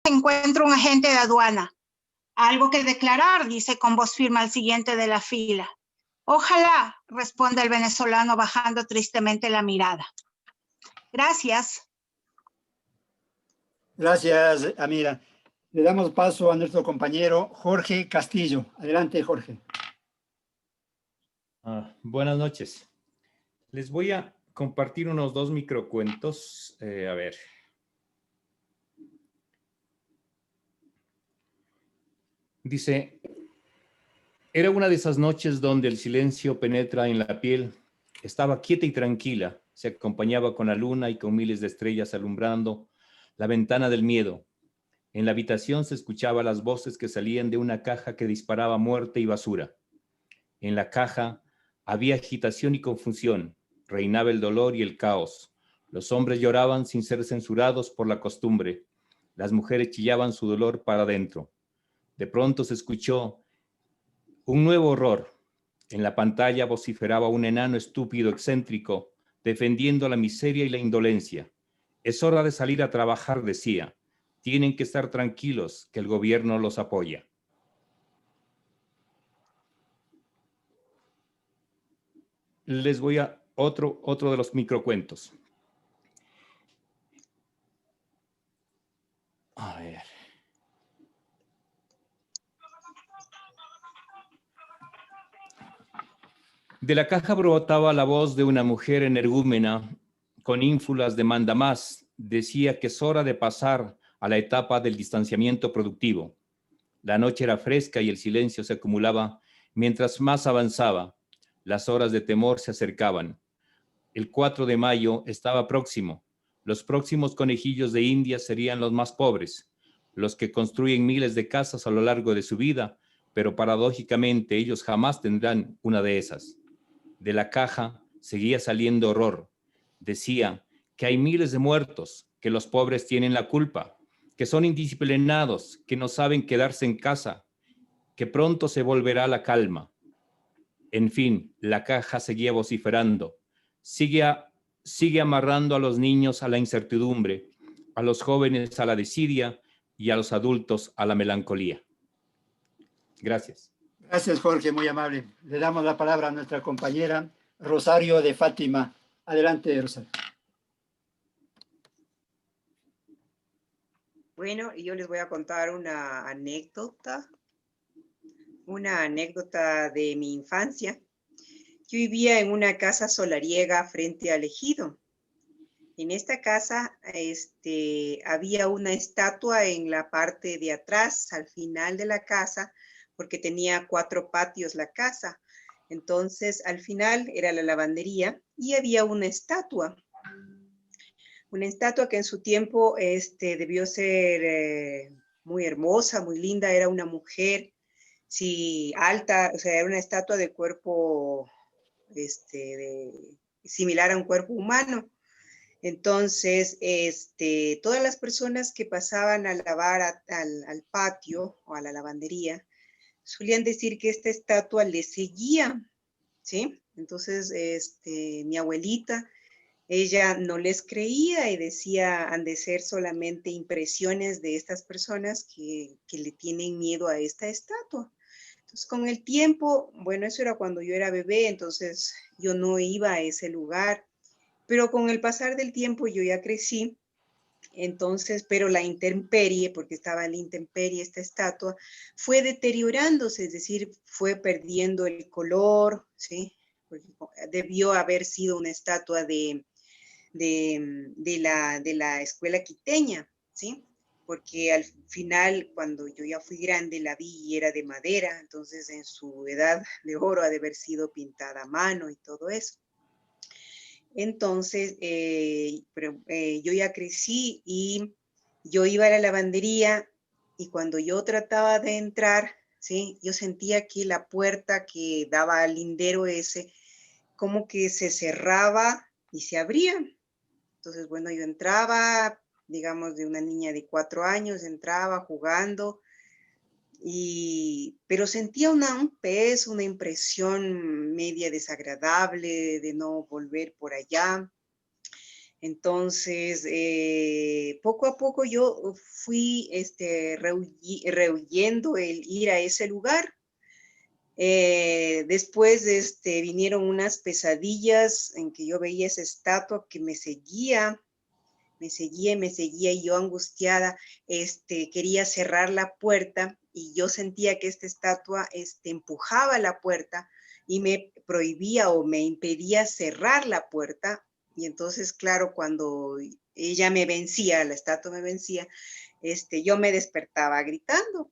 encuentra un agente de aduana. Algo que declarar, dice con voz firme al siguiente de la fila. Ojalá, responde el venezolano bajando tristemente la mirada. Gracias. Gracias, Amira. Le damos paso a nuestro compañero Jorge Castillo. Adelante, Jorge. Buenas noches. Les voy a compartir unos 2 microcuentos. A ver. Dice, era una de esas noches donde el silencio penetra en la piel. Estaba quieta y tranquila. Se acompañaba con la luna y con miles de estrellas alumbrando la ventana del miedo. En la habitación se escuchaban las voces que salían de una caja que disparaba muerte y basura. En la caja había agitación y confusión. Reinaba el dolor y el caos. Los hombres lloraban sin ser censurados por la costumbre. Las mujeres chillaban su dolor para adentro. De pronto se escuchó un nuevo horror. En la pantalla vociferaba un enano estúpido, excéntrico, defendiendo la miseria y la indolencia. Es hora de salir a trabajar, decía. Tienen que estar tranquilos, que el gobierno los apoya. Les voy a otro de los microcuentos. A ver. De la caja brotaba la voz de una mujer energúmena con ínfulas de manda más. Decía que es hora de pasar a la etapa del distanciamiento productivo. La noche era fresca y el silencio se acumulaba mientras más avanzaba. Las horas de temor se acercaban. El 4 de mayo estaba próximo. Los próximos conejillos de India serían los más pobres, los que construyen miles de casas a lo largo de su vida, pero paradójicamente ellos jamás tendrán una de esas. De la caja seguía saliendo horror. Decía que hay miles de muertos, que los pobres tienen la culpa, que son indisciplinados, que no saben quedarse en casa, que pronto se volverá la calma. En fin, la caja seguía vociferando. Sigue amarrando a los niños a la incertidumbre, a los jóvenes a la desidia y a los adultos a la melancolía. Gracias. Gracias, Jorge, muy amable. Le damos la palabra a nuestra compañera Rosario de Fátima. Adelante, Rosario. Bueno, yo les voy a contar una anécdota de mi infancia. Yo vivía en una casa solariega frente al ejido. En esta casa había una estatua en la parte de atrás, al final de la casa, porque tenía 4 patios la casa. Entonces, al final era la lavandería y había una estatua que en su tiempo debió ser muy hermosa, muy linda. Era una mujer, sí, alta, o sea, era una estatua de cuerpo similar a un cuerpo humano. Entonces, todas las personas que pasaban a lavar al patio o a la lavandería solían decir que esta estatua les seguía, ¿sí? Entonces, mi abuelita, ella no les creía y decía, han de ser solamente impresiones de estas personas que le tienen miedo a esta estatua. Entonces, con el tiempo, bueno, eso era cuando yo era bebé, entonces yo no iba a ese lugar, pero con el pasar del tiempo yo ya crecí. Entonces, pero la intemperie, porque estaba en la intemperie esta estatua, fue deteriorándose, es decir, fue perdiendo el color, ¿sí? Porque debió haber sido una estatua de la escuela quiteña, ¿sí? Porque al final, cuando yo ya fui grande, la vi y era de madera, entonces en su edad de oro ha de haber sido pintada a mano y todo eso. Entonces, yo ya crecí y yo iba a la lavandería y cuando yo trataba de entrar, ¿sí? Yo sentía que la puerta que daba al lindero ese, como que se cerraba y se abría. Entonces, bueno, yo entraba, digamos, de una niña de 4 años, entraba jugando, pero sentía un peso, una impresión media desagradable de no volver por allá. Entonces, poco a poco yo fui rehuyendo el ir a ese lugar. Después vinieron unas pesadillas en que yo veía esa estatua que me seguía, y yo angustiada, quería cerrar la puerta y yo sentía que esta estatua empujaba la puerta y me prohibía o me impedía cerrar la puerta. Y entonces, claro, cuando ella me vencía, la estatua me vencía, yo me despertaba gritando.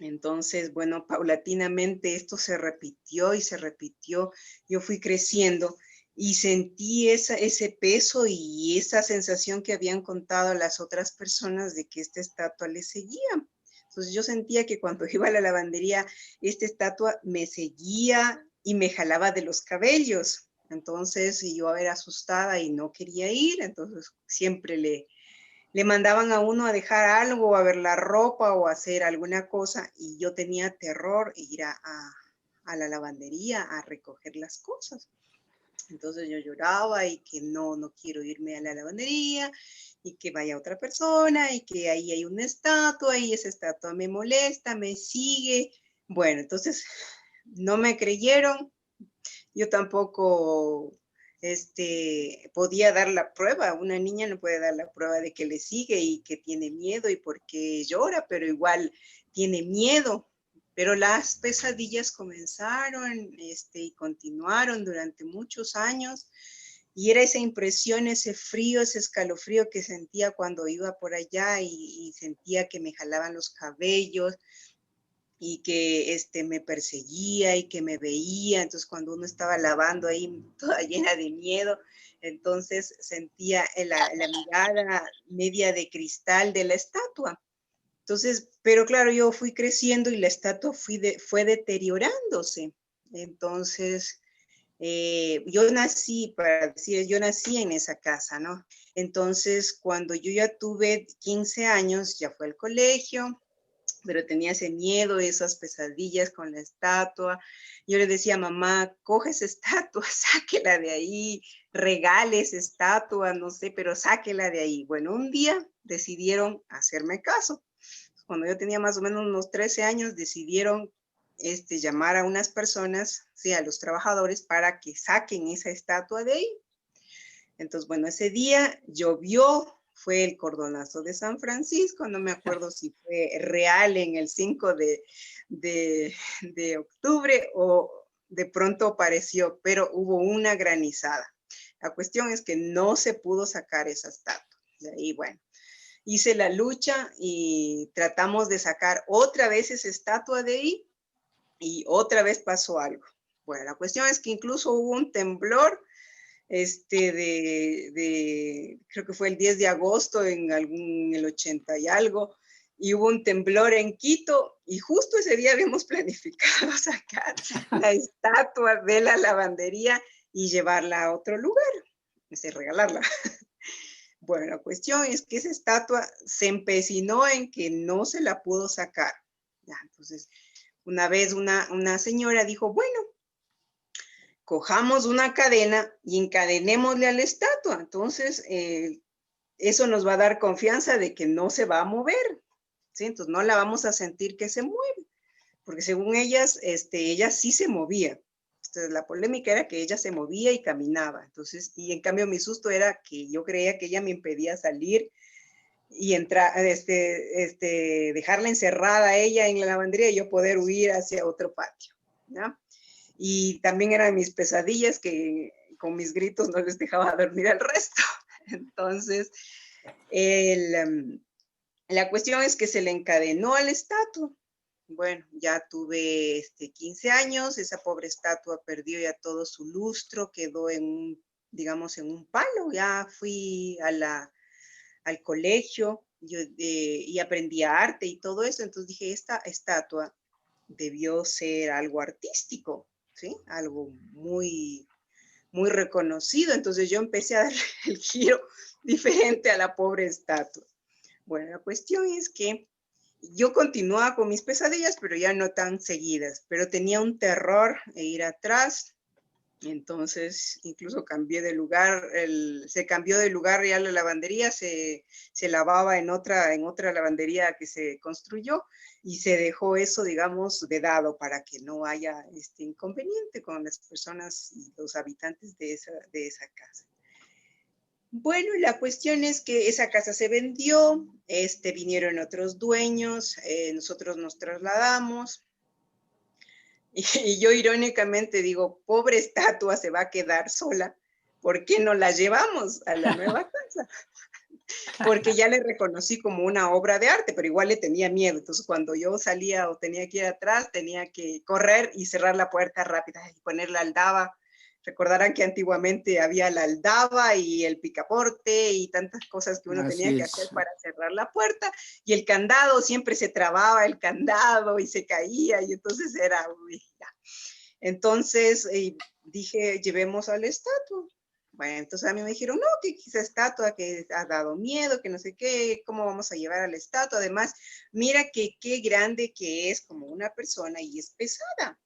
Entonces, bueno, paulatinamente esto se repitió y se repitió. Yo fui creciendo y sentí ese peso y esa sensación que habían contado las otras personas de que esta estatua le seguía. Entonces yo sentía que cuando iba a la lavandería, esta estatua me seguía y me jalaba de los cabellos. Entonces yo era asustada y no quería ir. Entonces siempre le mandaban a uno a dejar algo, a ver la ropa o a hacer alguna cosa, y yo tenía terror ir a la lavandería a recoger las cosas. Entonces yo lloraba y que no quiero irme a la lavandería y que vaya otra persona y que ahí hay una estatua y esa estatua me molesta, me sigue. Bueno, entonces no me creyeron, yo tampoco podía dar la prueba. Una niña no puede dar la prueba de que le sigue y que tiene miedo y porque llora, pero igual tiene miedo. Pero las pesadillas comenzaron y continuaron durante muchos años. Y era esa impresión, ese frío, ese escalofrío que sentía cuando iba por allá y sentía que me jalaban los cabellos y que me perseguía y que me veía. Entonces cuando uno estaba lavando ahí toda llena de miedo, entonces sentía la mirada media de cristal de la estatua. Entonces, pero claro, yo fui creciendo y la estatua fue deteriorándose. Entonces, yo nací, para decir, yo nací en esa casa, ¿no? Entonces, cuando yo ya tuve 15 años, ya fue al colegio, pero tenía ese miedo, esas pesadillas con la estatua. Yo le decía, mamá, coge esa estatua, sáquela de ahí, regale esa estatua, no sé, pero sáquela de ahí. Bueno, un día decidieron hacerme caso. Cuando yo tenía más o menos unos 13 años, decidieron llamar a unas personas, sí, a los trabajadores, para que saquen esa estatua de ahí. Entonces, bueno, ese día llovió, fue el cordonazo de San Francisco, no me acuerdo si fue real en el 5 de octubre o de pronto apareció, pero hubo una granizada. La cuestión es que no se pudo sacar esa estatua. De ahí, bueno, hice la lucha y tratamos de sacar otra vez esa estatua de ahí y otra vez pasó algo. Bueno, la cuestión es que incluso hubo un temblor creo que fue el 10 de agosto en el 80 y algo, y hubo un temblor en Quito, y justo ese día habíamos planificado sacar la estatua de la lavandería y llevarla a otro lugar, regalarla. Bueno, la cuestión es que esa estatua se empecinó en que no se la pudo sacar. Ya, entonces, una vez una señora dijo, bueno, cojamos una cadena y encadenémosle a la estatua. Entonces, eso nos va a dar confianza de que no se va a mover, ¿sí? Entonces, no la vamos a sentir que se mueve, porque según ellas, ella sí se movía. Entonces, la polémica era que ella se movía y caminaba. Entonces, y en cambio mi susto era que yo creía que ella me impedía salir y entrar, dejarla encerrada a ella en la lavandería y yo poder huir hacia otro patio, ¿ya? Y también eran mis pesadillas que con mis gritos no les dejaba dormir al resto. Entonces, la cuestión es que se le encadenó a la estatua. Bueno, ya tuve 15 años, esa pobre estatua perdió ya todo su lustro, quedó digamos, en un palo. Ya fui al colegio y aprendí arte y todo eso. Entonces dije, esta estatua debió ser algo artístico, ¿sí? Algo muy, muy reconocido. Entonces yo empecé a darle el giro diferente a la pobre estatua. Bueno, la cuestión es que yo continuaba con mis pesadillas, pero ya no tan seguidas, pero tenía un terror de ir atrás Entonces, incluso cambié de lugar, se cambió de lugar ya la lavandería, se lavaba en otra lavandería que se construyó y se dejó eso, digamos, vedado para que no haya inconveniente con las personas y los habitantes de esa casa. Bueno, la cuestión es que esa casa se vendió, vinieron otros dueños, nosotros nos trasladamos. Y yo irónicamente digo, pobre estatua se va a quedar sola, ¿por qué no la llevamos a la nueva casa? Porque ya le reconocí como una obra de arte, pero igual le tenía miedo. Entonces cuando yo salía o tenía que ir atrás, tenía que correr y cerrar la puerta rápida y poner la aldaba. Recordarán que antiguamente había la aldaba y el picaporte y tantas cosas que uno tenía que hacer para cerrar la puerta. Y el candado, siempre se trababa el candado y se caía. Y entonces era, uy, ya. Entonces dije, llevemos a la estatua. Bueno, entonces a mí me dijeron, no, que esa estatua que ha dado miedo, que no sé qué, ¿cómo vamos a llevar a la estatua? Además, mira que qué grande que es como una persona y es pesada.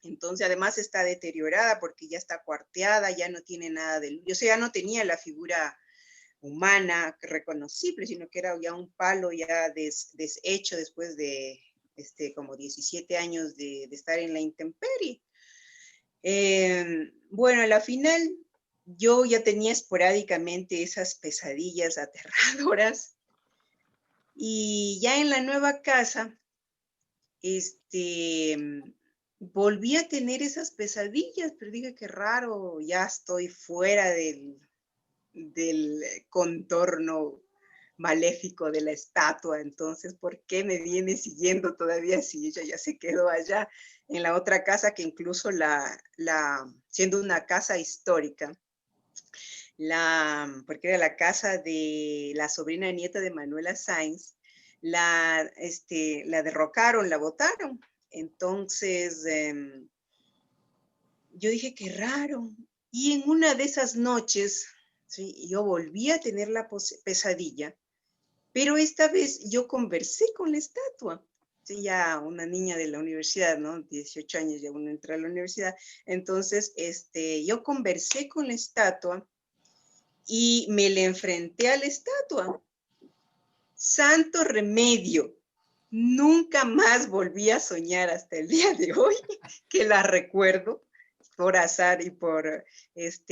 Entonces, además está deteriorada porque ya está cuarteada, ya no tiene nada de luz. O sea, ya no tenía la figura humana reconocible, sino que era ya un palo ya deshecho después de como 17 años de estar en la intemperie. Bueno, a la final yo ya tenía esporádicamente esas pesadillas aterradoras y ya en la nueva casa, volví a tener esas pesadillas, pero dije qué raro, ya estoy fuera del contorno maléfico de la estatua, entonces, ¿por qué me viene siguiendo todavía si ella ya se quedó allá en la otra casa que incluso siendo una casa histórica, porque era la casa de la sobrina nieta de Manuela Sáenz, la derrocaron, la botaron. Entonces, yo dije, qué raro. Y en una de esas noches, ¿sí? Yo volví a tener la pesadilla, pero esta vez yo conversé con la estatua. Sí, ya una niña de la universidad, ¿no? 18 años ya uno entra a la universidad. Entonces, yo conversé con la estatua y me le enfrenté a la estatua. Santo remedio. Nunca más volví a soñar hasta el día de hoy, que la recuerdo por azar y por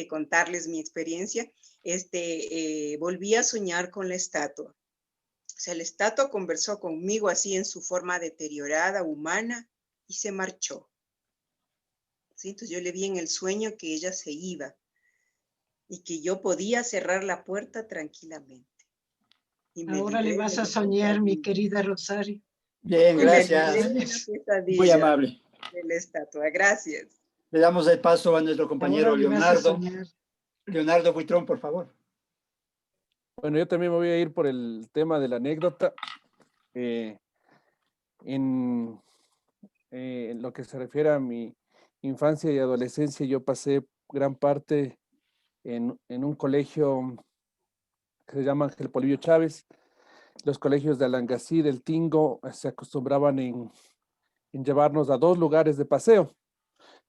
contarles mi experiencia. Volví a soñar con la estatua. O sea, la estatua conversó conmigo así en su forma deteriorada, humana, y se marchó. ¿Sí? Entonces yo le vi en el sueño que ella se iba y que yo podía cerrar la puerta tranquilamente. Y me Ahora le libré vas de a la soñar, mi pesadilla. querida Rosario. Bien, Y me libré gracias. de la pesadilla Muy amable. de la estatua. Gracias. Le damos el paso a nuestro Ahora compañero le vas a Leonardo. soñar. Leonardo Buitrón, por favor. Bueno, yo también me voy a ir por el tema de la anécdota. En lo que se refiere a mi infancia y adolescencia, yo pasé gran parte en un colegio que se llama Ángel Polibio Chávez. Los colegios de Alangasí, del Tingo, se acostumbraban en llevarnos a dos lugares de paseo.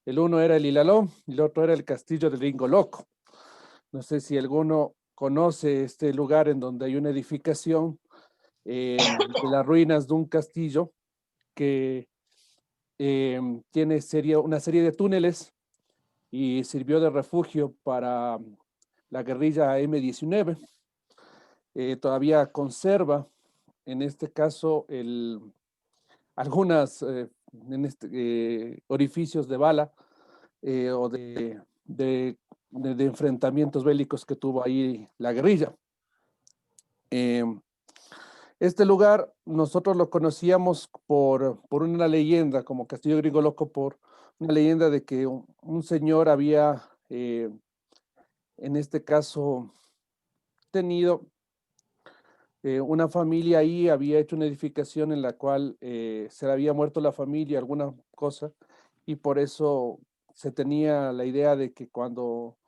El uno era el Ilaló y el otro era el Castillo del Ringo Loco. No sé si alguno conoce este lugar en donde hay una edificación de las ruinas de un castillo que tiene una serie de túneles y sirvió de refugio para la guerrilla M-19. Todavía conserva, en este caso, algunas orificios de bala o de enfrentamientos bélicos que tuvo ahí la guerrilla. Este lugar nosotros lo conocíamos por una leyenda, como Castillo Gringo Loco, por una leyenda de que un señor había, en este caso, tenido una familia ahí, había hecho una edificación en la cual se le había muerto la familia, alguna cosa, y por eso se tenía la idea de que cuando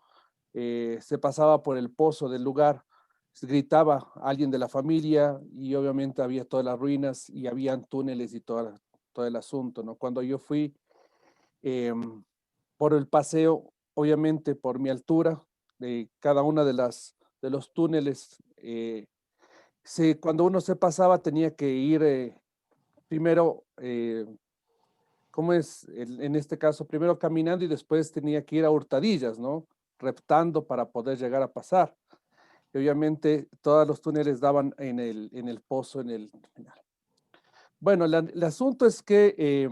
se pasaba por el pozo del lugar, gritaba a alguien de la familia y obviamente había todas las ruinas y habían túneles y todo el asunto, ¿no? Cuando yo fui por el paseo, obviamente por mi altura, de cada una de los túneles, cuando uno se pasaba tenía que ir primero, ¿cómo es? En este caso, primero caminando y después tenía que ir a hurtadillas, ¿no? Reptando para poder llegar a pasar. Y obviamente todos los túneles daban en el pozo, en el final. Bueno, el asunto es que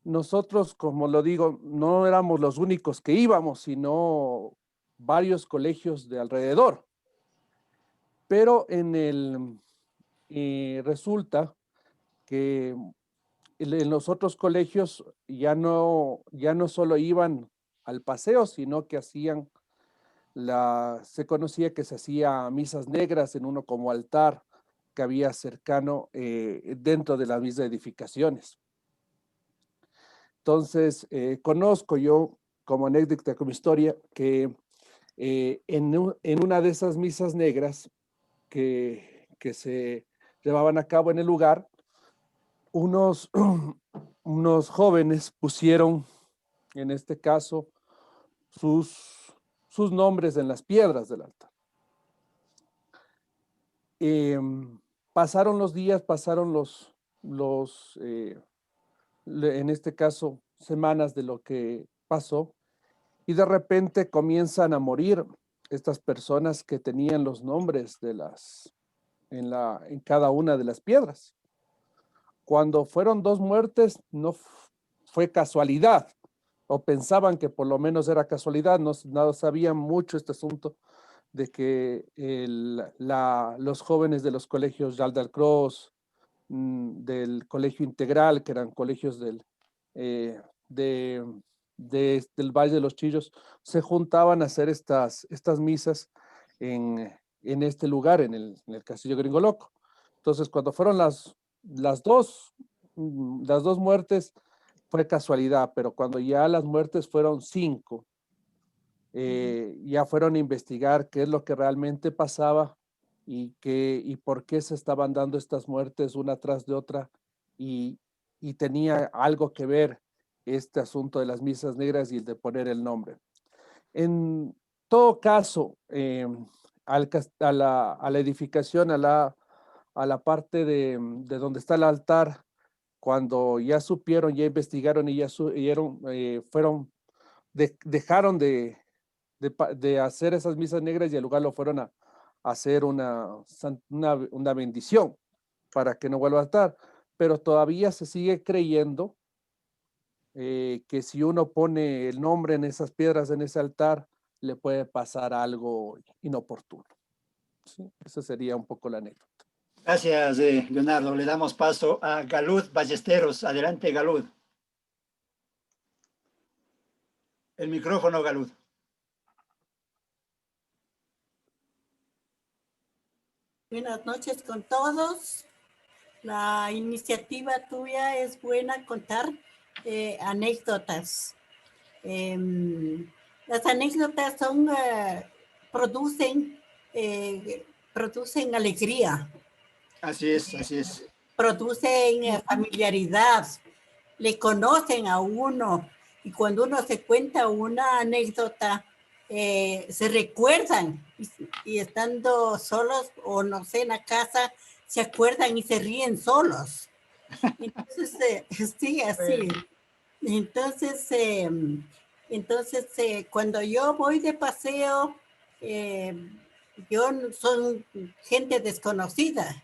nosotros, como lo digo, no éramos los únicos que íbamos, sino varios colegios de alrededor. Pero resulta que en los otros colegios ya no solo iban al paseo, sino que se conocía que se hacía misas negras en uno como altar que había cercano dentro de las mismas edificaciones. Entonces, conozco yo como anécdota, como historia, que en una de esas misas negras que se llevaban a cabo en el lugar, unos jóvenes pusieron, en este caso, sus nombres en las piedras del altar. Pasaron los días, pasaron en este caso, semanas de lo que pasó, y de repente comienzan a morir estas personas que tenían los nombres en cada una de las piedras. Cuando fueron 2 muertes, no fue casualidad, o pensaban que por lo menos era casualidad, no sabían mucho este asunto de que los jóvenes de los colegios Yaldalcross, del Colegio Integral, que eran colegios del Valle de los Chillos, se juntaban a hacer estas misas en este lugar, en el Castillo Gringo Loco. Entonces, cuando fueron las dos muertes, fue casualidad, pero cuando ya las muertes fueron 5, ya fueron a investigar qué es lo que realmente pasaba y por qué se estaban dando estas muertes una tras de otra, y tenía algo que ver este asunto de las misas negras y el de poner el nombre. En todo caso, a la edificación, a la parte de donde está el altar, cuando ya supieron, ya investigaron y dejaron de hacer esas misas negras y al lugar lo fueron a hacer una bendición para que no vuelva a estar. Pero todavía se sigue creyendo que si uno pone el nombre en esas piedras, en ese altar, le puede pasar algo inoportuno. ¿Sí? Esa sería un poco la anécdota. Gracias, Leonardo. Le damos paso a Galud Ballesteros. Adelante, Galud. El micrófono, Galud. Buenas noches con todos. La iniciativa tuya es buena, contar anécdotas. Las anécdotas producen alegría. Así es, así es. Producen familiaridad, le conocen a uno, y cuando uno se cuenta una anécdota, se recuerdan, y estando solos o no sé, en la casa, se acuerdan y se ríen solos. Entonces, sí, así. Entonces, cuando yo voy de paseo, yo son gente desconocida,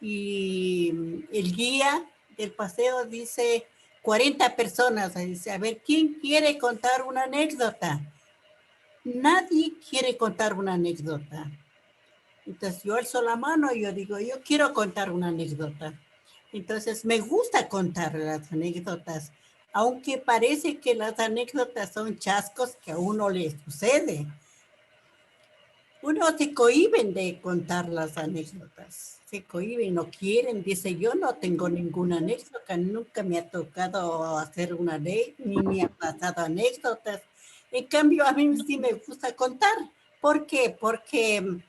y el guía del paseo dice 40 personas, dice, a ver, ¿quién quiere contar una anécdota? Nadie quiere contar una anécdota. Entonces yo alzo la mano y yo digo, yo quiero contar una anécdota. Entonces me gusta contar las anécdotas, aunque parece que las anécdotas son chascos que a uno le sucede. Uno se cohíben de contar las anécdotas, se cohíben, no quieren, dice, yo no tengo ninguna anécdota, nunca me ha tocado hacer una ley, ni me ha pasado anécdotas. En cambio, a mí sí me gusta contar. ¿Por qué? Porque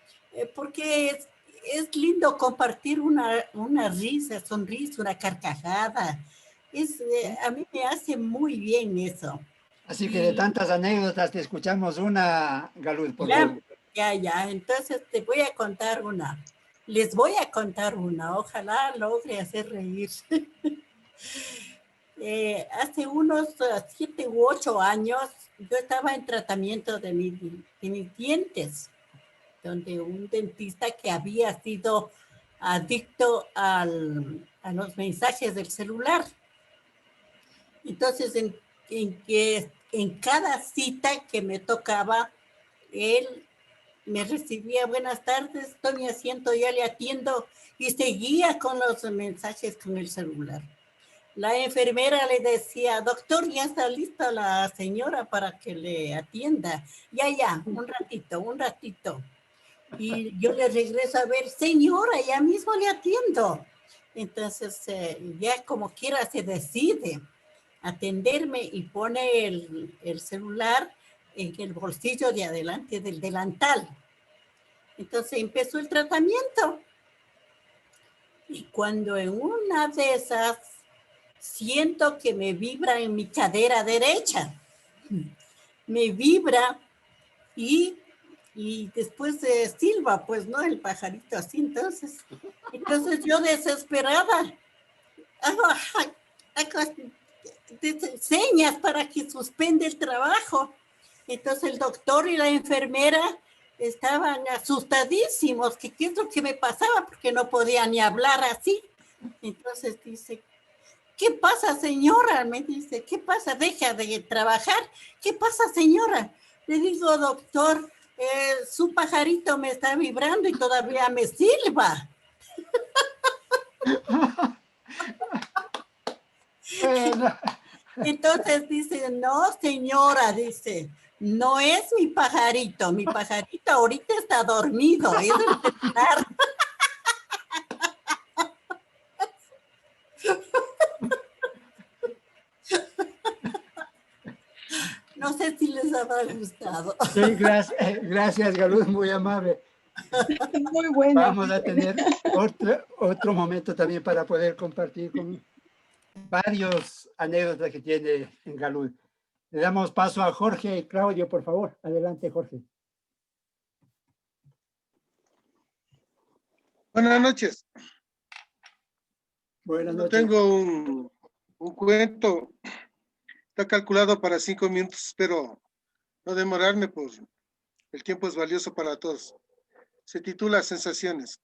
es lindo compartir una risa, sonrisa, una carcajada. A mí me hace muy bien eso. Así que de tantas anécdotas te escuchamos una, Galud, por favor. Ya. Entonces te voy a contar una. Les voy a contar una. Ojalá logre hacer reír. Hace unos 7 u 8 años, yo estaba en tratamiento de mis dientes, donde un dentista que había sido adicto a los mensajes del celular. Entonces, en cada cita que me tocaba, él me recibía, buenas tardes, estoy en mi asiento, ya le atiendo, y seguía con los mensajes con el celular. La enfermera le decía, doctor, ya está lista la señora para que le atienda. Ya, un ratito. Y yo le regreso a ver, señora, ya mismo le atiendo. Entonces, ya como quiera se decide atenderme y pone el celular en el bolsillo de adelante del delantal. Entonces empezó el tratamiento. Y cuando en una de esas siento que me vibra en mi cadera derecha. Me vibra y después silba, pues, ¿no? El pajarito así, entonces yo desesperada hago señas para que suspenda el trabajo. Entonces el doctor y la enfermera estaban asustadísimos, que qué es lo que me pasaba, porque no podía ni hablar así. Entonces dice, ¿qué pasa, señora? Me dice, ¿qué pasa? Deja de trabajar. ¿Qué pasa, señora? Le digo, doctor, su pajarito me está vibrando y todavía me silba. Entonces dice, no, señora, dice, no es mi pajarito ahorita está dormido, es el celular. No sé si les habrá gustado. Sí, gracias, Galud, muy amable. Muy bueno. Vamos a tener otro momento también para poder compartir con varios anécdotas que tiene en Galud. Le damos paso a Jorge y Claudio, por favor. Adelante, Jorge. Buenas noches. Buenas Yo noches. tengo un cuento. Está calculado para 5 minutos. Espero no demorarme, pues el tiempo es valioso para todos. Se titula Sensaciones.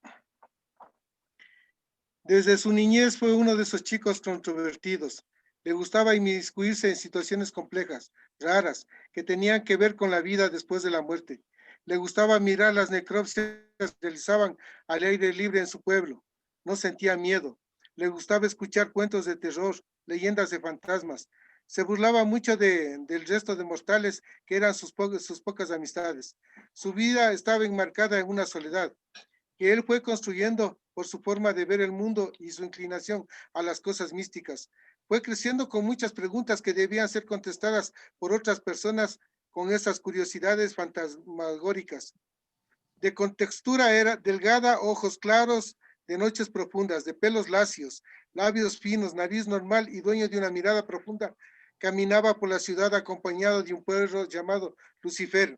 Desde su niñez fue uno de esos chicos controvertidos. Le gustaba inmiscuirse en situaciones complejas, raras, que tenían que ver con la vida después de la muerte. Le gustaba mirar las necropsias que se realizaban al aire libre en su pueblo. No sentía miedo. Le gustaba escuchar cuentos de terror, leyendas de fantasmas. Se burlaba mucho del resto de mortales que eran sus pocas amistades. Su vida estaba enmarcada en una soledad que él fue construyendo por su forma de ver el mundo y su inclinación a las cosas místicas. Fue creciendo con muchas preguntas que debían ser contestadas por otras personas con esas curiosidades fantasmagóricas. De contextura era delgada, ojos claros, de noches profundas, de pelos lacios, labios finos, nariz normal y dueño de una mirada profunda. Caminaba por la ciudad acompañado de un perro llamado Lucifer.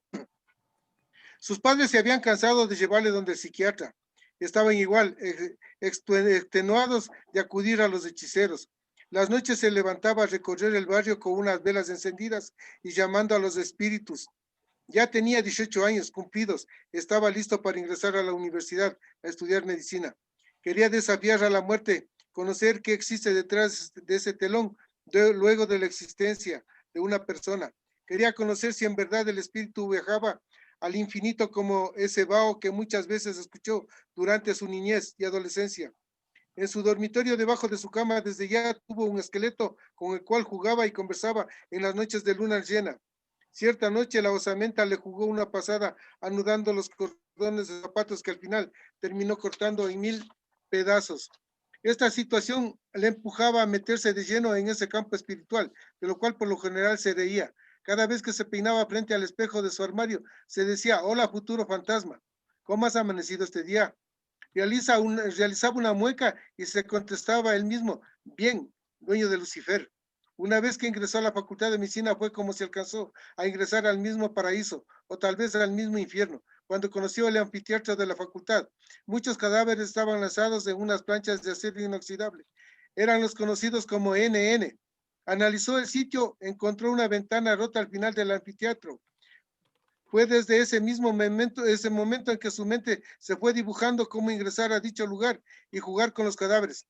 Sus padres se habían cansado de llevarle donde el psiquiatra. Estaban igual, extenuados de acudir a los hechiceros. Las noches se levantaba a recorrer el barrio con unas velas encendidas y llamando a los espíritus. Ya tenía 18 años cumplidos, estaba listo para ingresar a la universidad a estudiar medicina. Quería desafiar a la muerte, conocer qué existe detrás de ese telón, luego de la existencia de una persona. Quería conocer si en verdad el espíritu viajaba al infinito como ese vaho que muchas veces escuchó durante su niñez y adolescencia. En su dormitorio debajo de su cama desde ya tuvo un esqueleto con el cual jugaba y conversaba en las noches de luna llena. Cierta noche la osamenta le jugó una pasada anudando los cordones de zapatos que al final terminó cortando en 1000 pedazos. Esta situación le empujaba a meterse de lleno en ese campo espiritual, de lo cual por lo general se reía. Cada vez que se peinaba frente al espejo de su armario, se decía, hola futuro fantasma, ¿cómo has amanecido este día? Realizaba una mueca y se contestaba él mismo, bien, dueño de Lucifer. Una vez que ingresó a la Facultad de Medicina fue como si alcanzó a ingresar al mismo paraíso o tal vez al mismo infierno. Cuando conoció el anfiteatro de la facultad, muchos cadáveres estaban lanzados en unas planchas de acero inoxidable. Eran los conocidos como NN. Analizó el sitio, encontró una ventana rota al final del anfiteatro. Fue desde ese momento en que su mente se fue dibujando cómo ingresar a dicho lugar y jugar con los cadáveres.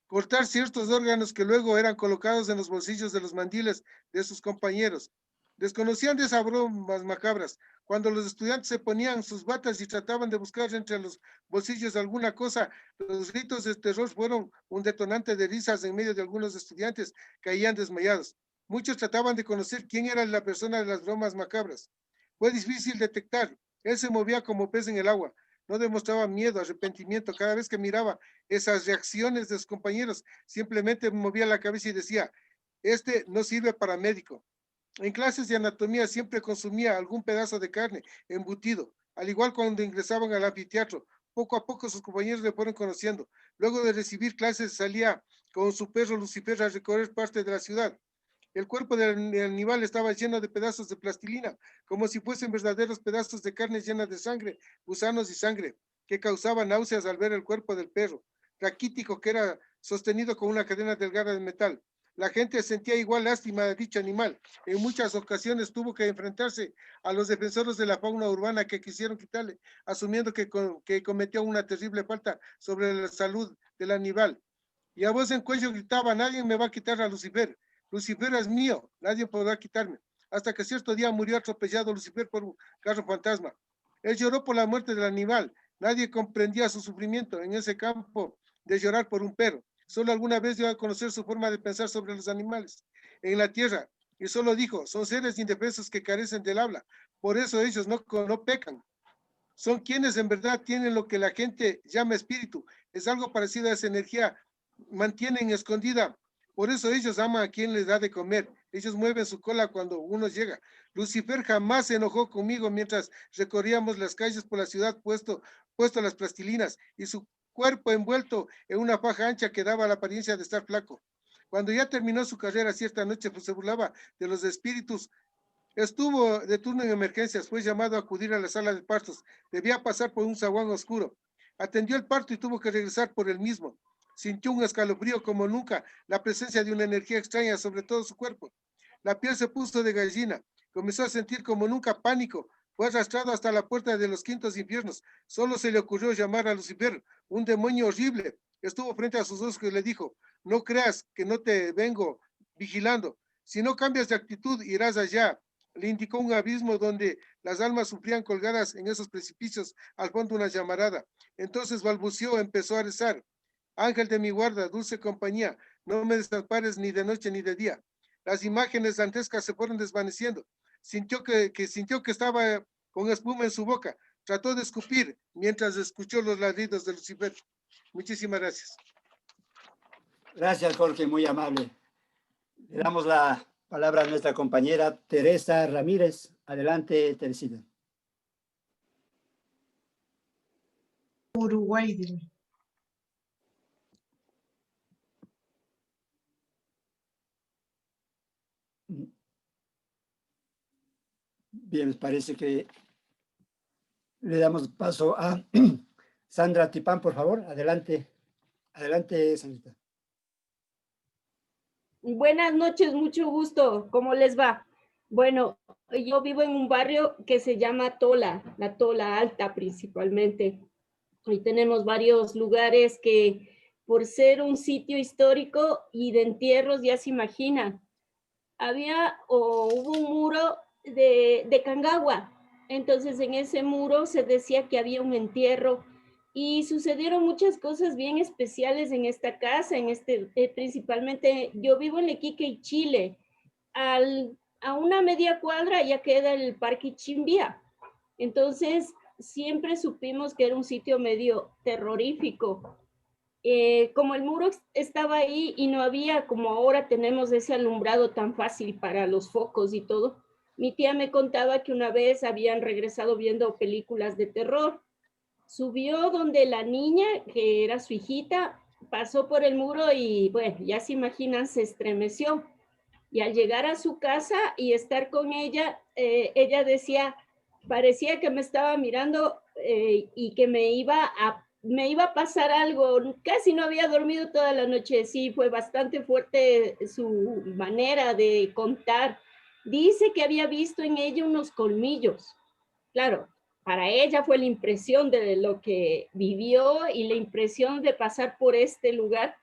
Cortar ciertos órganos que luego eran colocados en los bolsillos de los mandiles de sus compañeros. Desconocían de esas bromas macabras. Cuando los estudiantes se ponían sus batas y trataban de buscar entre los bolsillos alguna cosa, los gritos de terror fueron un detonante de risas en medio de algunos estudiantes que caían desmayados. Muchos trataban de conocer quién era la persona de las bromas macabras. Fue difícil detectar. Él se movía como pez en el agua. No demostraba miedo, arrepentimiento. Cada vez que miraba esas reacciones de sus compañeros, simplemente movía la cabeza y decía, este no sirve para médico. En clases de anatomía siempre consumía algún pedazo de carne embutido, al igual cuando ingresaban al anfiteatro. Poco a poco sus compañeros le fueron conociendo. Luego de recibir clases salía con su perro Lucifer a recorrer parte de la ciudad. El cuerpo del animal estaba lleno de pedazos de plastilina, como si fuesen verdaderos pedazos de carne llena de sangre, gusanos y sangre, que causaban náuseas al ver el cuerpo del perro, raquítico que era sostenido con una cadena delgada de metal. La gente sentía igual lástima de dicho animal. En muchas ocasiones tuvo que enfrentarse a los defensores de la fauna urbana que quisieron quitarle, asumiendo que cometió una terrible falta sobre la salud del animal. Y a voz en cuello gritaba, nadie me va a quitar a Lucifer. Lucifer es mío, nadie podrá quitarme. Hasta que cierto día murió atropellado Lucifer por un carro fantasma. Él lloró por la muerte del animal. Nadie comprendía su sufrimiento en ese campo de llorar por un perro. Solo alguna vez dio a conocer su forma de pensar sobre los animales en la tierra. Y solo dijo, son seres indefensos que carecen del habla. Por eso ellos no pecan. Son quienes en verdad tienen lo que la gente llama espíritu. Es algo parecido a esa energía. Mantienen escondida. Por eso ellos aman a quien les da de comer. Ellos mueven su cola cuando uno llega. Lucifer jamás se enojó conmigo mientras recorríamos las calles por la ciudad puesto las plastilinas y su cuerpo envuelto en una faja ancha que daba la apariencia de estar flaco. Cuando ya terminó su carrera cierta noche, pues se burlaba de los espíritus. Estuvo de turno en emergencias, fue llamado a acudir a la sala de partos. Debía pasar por un zaguán oscuro. Atendió el parto y tuvo que regresar por el mismo. Sintió un escalofrío como nunca, la presencia de una energía extraña sobre todo su cuerpo. La piel se puso de gallina, comenzó a sentir como nunca pánico. Fue arrastrado hasta la puerta de los quintos infiernos. Solo se le ocurrió llamar a Lucifer, un demonio horrible. Estuvo frente a sus ojos y le dijo, no creas que no te vengo vigilando. Si no cambias de actitud, irás allá. Le indicó un abismo donde las almas sufrían colgadas en esos precipicios al fondo de una llamarada. Entonces balbuceó, empezó a rezar. Ángel de mi guarda, dulce compañía, no me desampares ni de noche ni de día. Las imágenes dantescas se fueron desvaneciendo. Sintió que estaba con espuma en su boca. Trató de escupir mientras escuchó los ladridos de Lucifer. Muchísimas gracias. Gracias, Jorge, muy amable. Le damos la palabra a nuestra compañera Teresa Ramírez. Adelante, Teresita. Uruguay, dile. Bien, parece que le damos paso a Sandra Tipán, por favor. Adelante. Adelante, Sandrita. Buenas noches, mucho gusto. ¿Cómo les va? Bueno, yo vivo en un barrio que se llama Tola, la Tola Alta principalmente. Y tenemos varios lugares que por ser un sitio histórico y de entierros ya se imaginan. Hubo un muro de Cangagua. Entonces en ese muro se decía que había un entierro y sucedieron muchas cosas bien especiales en esta casa, principalmente yo vivo en Iquique y Chile. A una media cuadra ya queda el Parque Chimbía. Entonces siempre supimos que era un sitio medio terrorífico. Como el muro estaba ahí y no había, como ahora tenemos ese alumbrado tan fácil para los focos y todo, mi tía me contaba que una vez habían regresado viendo películas de terror. Subió donde la niña, que era su hijita, pasó por el muro y, bueno, ya se imaginan, se estremeció. Y al llegar a su casa y estar con ella, ella decía, parecía que me estaba mirando y que me iba a pasar algo. Casi no había dormido toda la noche. Sí, fue bastante fuerte su manera de contar. Dice que había visto en ella unos colmillos. Claro, para ella fue la impresión de lo que vivió y la impresión de pasar por este lugar.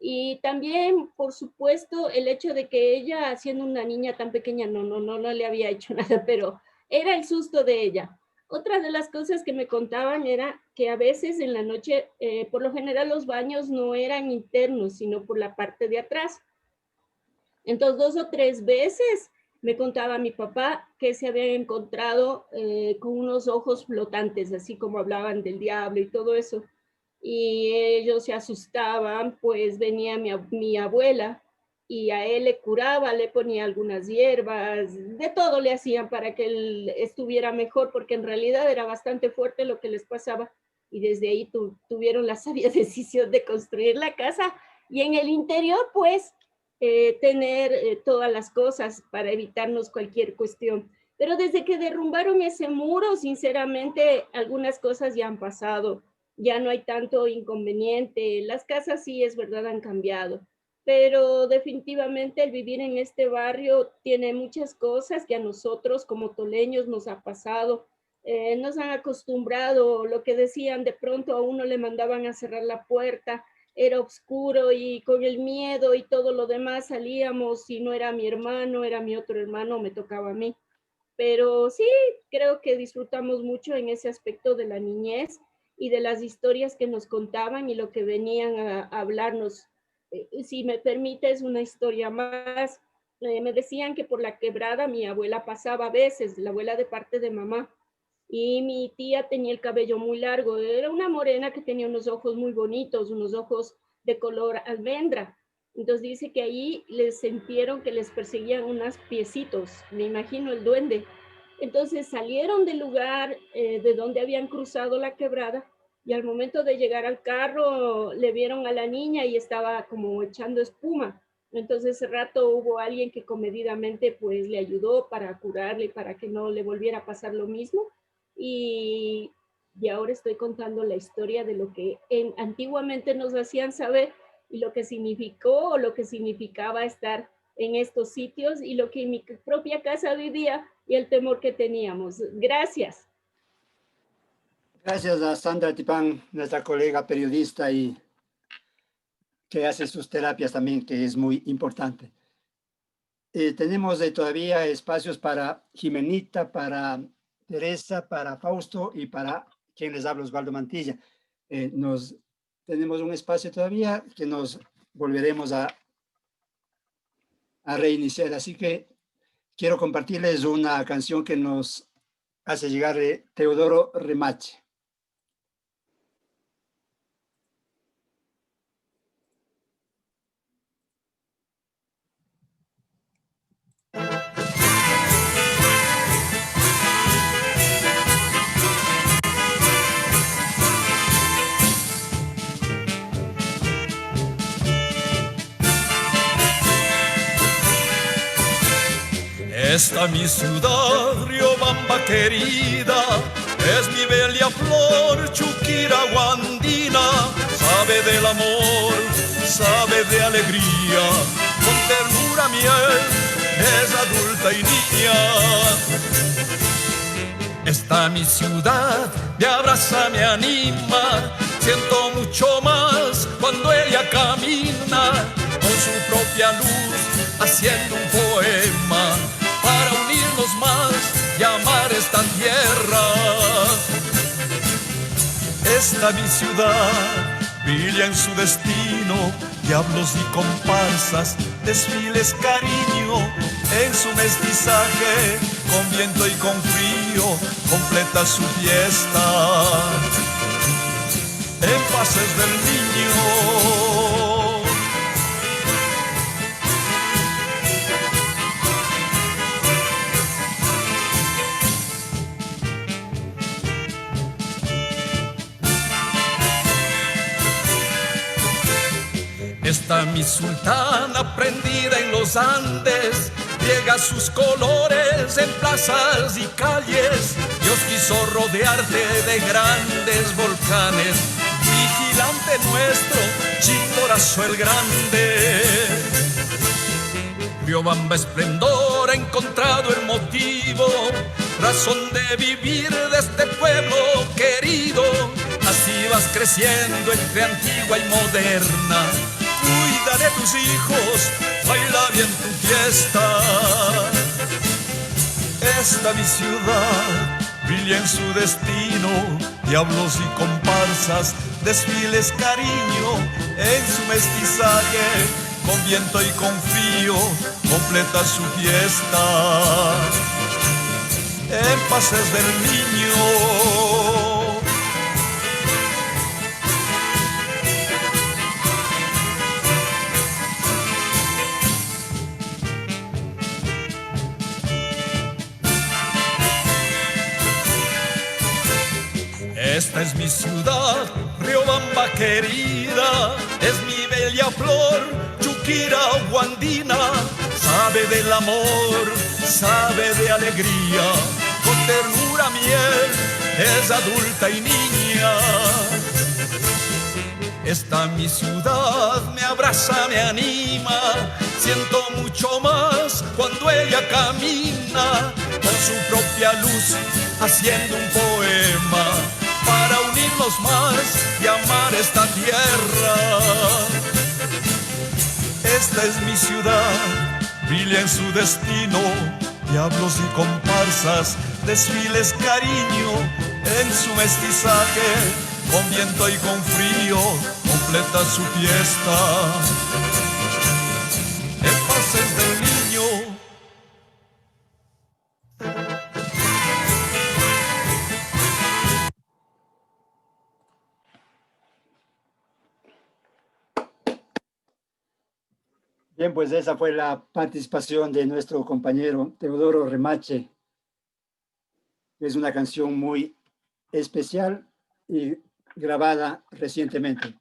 Y también, por supuesto, el hecho de que ella, siendo una niña tan pequeña, no le había hecho nada, pero era el susto de ella. Otra de las cosas que me contaban era que a veces en la noche, por lo general los baños no eran internos, sino por la parte de atrás. Entonces, 2 o 3 veces me contaba mi papá que se habían encontrado con unos ojos flotantes, así como hablaban del diablo y todo eso. Y ellos se asustaban, pues venía mi abuela y a él le curaba, le ponía algunas hierbas, de todo le hacían para que él estuviera mejor, porque en realidad era bastante fuerte lo que les pasaba. Y desde ahí tuvieron la sabia decisión de construir la casa y en el interior, pues, tener todas las cosas para evitarnos cualquier cuestión. Pero desde que derrumbaron ese muro, sinceramente, algunas cosas ya han pasado. Ya no hay tanto inconveniente. Las casas sí, es verdad, han cambiado. Pero definitivamente el vivir en este barrio tiene muchas cosas que a nosotros como toleños nos ha pasado. Nos han acostumbrado, lo que decían, de pronto a uno le mandaban a cerrar la puerta, era oscuro y con el miedo y todo lo demás salíamos, si no era mi hermano, era mi otro hermano, me tocaba a mí. Pero sí, creo que disfrutamos mucho en ese aspecto de la niñez y de las historias que nos contaban y lo que venían a hablarnos. Si me permites una historia más, me decían que por la quebrada mi abuela pasaba a veces, la abuela de parte de mamá, y mi tía tenía el cabello muy largo, era una morena que tenía unos ojos muy bonitos, unos ojos de color almendra. Entonces dice que ahí les sintieron que les perseguían unos piecitos, me imagino el duende. Entonces salieron del lugar de donde habían cruzado la quebrada y al momento de llegar al carro le vieron a la niña y estaba como echando espuma. Entonces ese rato hubo alguien que comedidamente pues le ayudó para curarle, para que no le volviera a pasar lo mismo. Y ahora estoy contando la historia de lo que antiguamente nos hacían saber y lo que significó o lo que significaba estar en estos sitios y lo que en mi propia casa vivía y el temor que teníamos. Gracias. Gracias a Sandra Tipán, nuestra colega periodista y que hace sus terapias también, que es muy importante. Tenemos todavía espacios para Jimenita, para Teresa, para Fausto y para quien les habla, Osvaldo Mantilla. Tenemos un espacio todavía que nos volveremos a reiniciar. Así que quiero compartirles una canción que nos hace llegar Teodoro Remache. Esta mi ciudad, Riobamba querida, es mi bella flor, Chuquiraguandina. Sabe del amor, sabe de alegría, con ternura miel, es adulta y niña. Esta mi ciudad me abraza, me anima, siento mucho más cuando ella camina, con su propia luz, haciendo un poema, para unirnos más y amar esta tierra. Esta mi ciudad brilla en su destino, diablos y comparsas, desfiles, cariño, en su mestizaje, con viento y con frío, completa su fiesta, en pases del niño. Esta mi sultana prendida en los Andes riega sus colores en plazas y calles. Dios quiso rodearte de grandes volcanes, vigilante nuestro, Chimborazo el grande. Riobamba esplendor ha encontrado el motivo, razón de vivir de este pueblo querido. Así vas creciendo entre antigua y moderna. Cuida de tus hijos, baila bien tu fiesta. Esta mi ciudad brilla en su destino, diablos y comparsas, desfiles, cariño, en su mestizaje, con viento y con frío, completa su fiesta. En pases del niño. Esta es mi ciudad, Riobamba querida, es mi bella flor, Chuquira o Guandina. Sabe del amor, sabe de alegría, con ternura miel, es adulta y niña. Esta mi ciudad me abraza, me anima, siento mucho más cuando ella camina, con su propia luz, haciendo un poema, para unirnos más y amar esta tierra. Esta es mi ciudad, brilla en su destino, diablos y comparsas, desfiles, cariño, en su mestizaje, con viento y con frío, completa su fiesta. En pases del niño. Bien, pues esa fue la participación de nuestro compañero Teodoro Remache. Es una canción muy especial y grabada recientemente.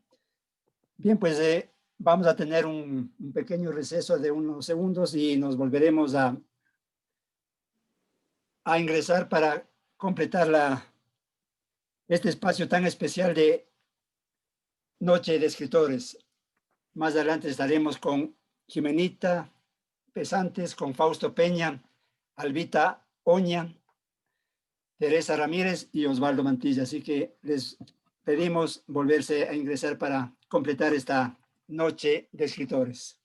Bien, pues vamos a tener un pequeño receso de unos segundos y nos volveremos a ingresar para completar este espacio tan especial de Noche de Escritores. Más adelante estaremos con Jimenita Pesantes, con Fausto Peña, Albita Oña, Teresa Ramírez y Osvaldo Mantilla. Así que les pedimos volverse a ingresar para completar esta Noche de Escritores.